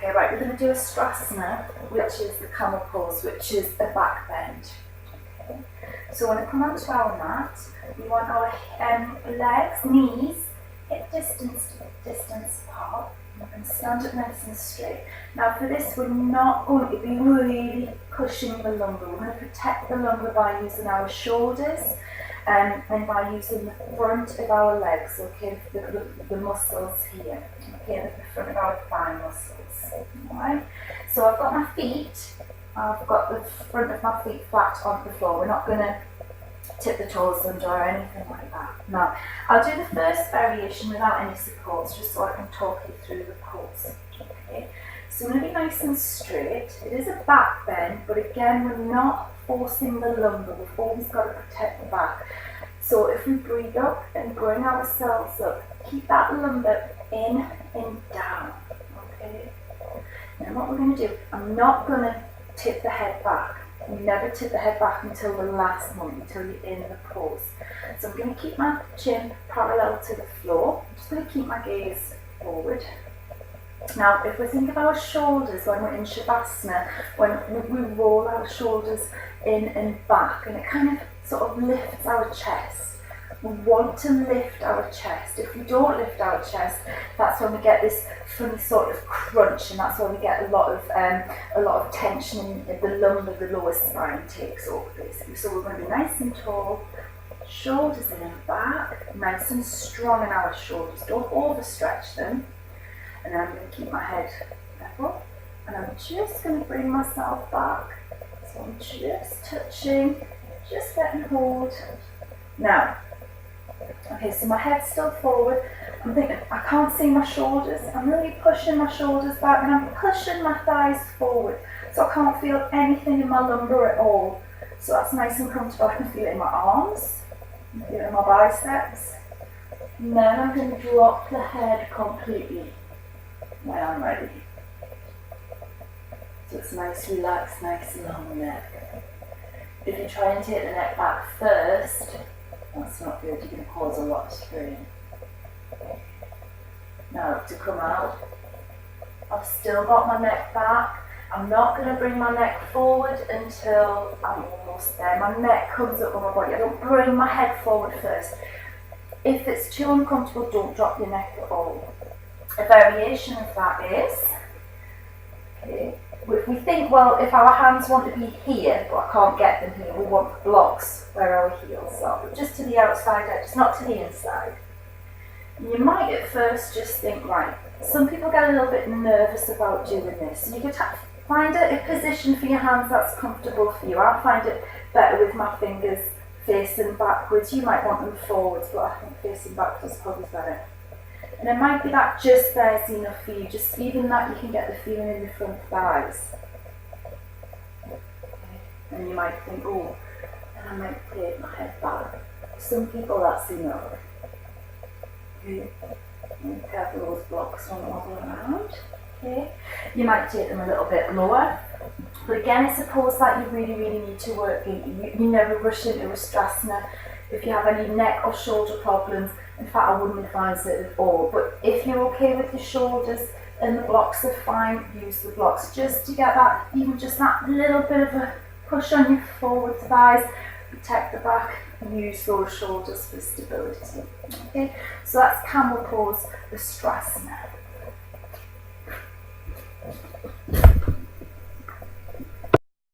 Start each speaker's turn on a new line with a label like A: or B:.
A: Okay, right, we're going to do ustrasana, which is the camel pose, which is a back bend. Okay. So when we come onto our mat, we want our legs, knees, hip distance apart, and stand up nice and straight. Now for this, we're not going to be really pushing the lumbar. We're going to protect the lumbar by using our shoulders and by using the front of our legs, okay, the muscles here, okay, the front of our thigh muscles. Alright, so I've got my feet, I've got the front of my feet flat on the floor. We're not going to tip the toes under or anything like that. Now, I'll do the first variation without any supports, just so I can talk you through the pose. Okay, so I'm going to be nice and straight. It is a back bend, but again, we're not forcing the lumbar. We've always got to protect the back. So if we breathe up and bring ourselves up, keep that lumbar in and down. Okay. Now what we're going to do, I'm not going to tip the head back. You never tip the head back until the last moment, until you're in the pose. So I'm going to keep my chin parallel to the floor. I'm just going to keep my gaze forward. Now, if we think of our shoulders when we're in Shavasana, when we roll our shoulders in and back, and it kind of sort of lifts our chest. We want to lift our chest. If we don't lift our chest, that's when we get this funny sort of crunch, and that's when we get a lot of tension in the lumbar, the lower spine takes over basically. So we're going to be nice and tall, shoulders in and back, nice and strong in our shoulders. Don't overstretch them. And then I'm going to keep my head level, and I'm just going to bring myself back. So I'm just touching, just getting hold. Now, okay, so my head's still forward. I'm thinking, I can't see my shoulders. I'm really pushing my shoulders back, and I'm pushing my thighs forward. So I can't feel anything in my lumbar at all. So that's nice and comfortable. I can feel it in my arms, I can feel it in my biceps. And then I'm going to drop the head completely when I'm ready. So it's nice, relaxed, nice and long neck. If you try and take the neck back first, that's not good, you're going to cause a lot of strain. Now to come out, I've still got my neck back. I'm not going to bring my neck forward until I'm almost there. My neck comes up on my body. I don't bring my head forward first. If it's too uncomfortable, don't drop your neck at all. A variation of that is, okay, if we think, well, if our hands want to be here, but I can't get them here, we want blocks where our heels are, but just to the outside edge, not to the inside. You might at first just think, right, some people get a little bit nervous about doing this. So you could find a position for your hands that's comfortable for you. I find it better with my fingers facing backwards. You might want them forwards, but I think facing backwards is probably better. And it might be that just there's enough for you, just even that you can get the feeling in the front thighs. Okay. And you might think, oh, and I might take my head back. Some people that's enough. Okay. And careful those blocks won't wobble around. Okay. You might take them a little bit lower. But again, it's a pose that you really, really need to work in. You never rush into ustrasana. If you have any neck or shoulder problems, in fact, I wouldn't advise it at all. But if you're okay with the shoulders and the blocks are fine, use the blocks just to get that, even just that little bit of a push on your forward thighs, protect the back, and use those shoulders for stability. Okay, so that's camel pose, ustrasana.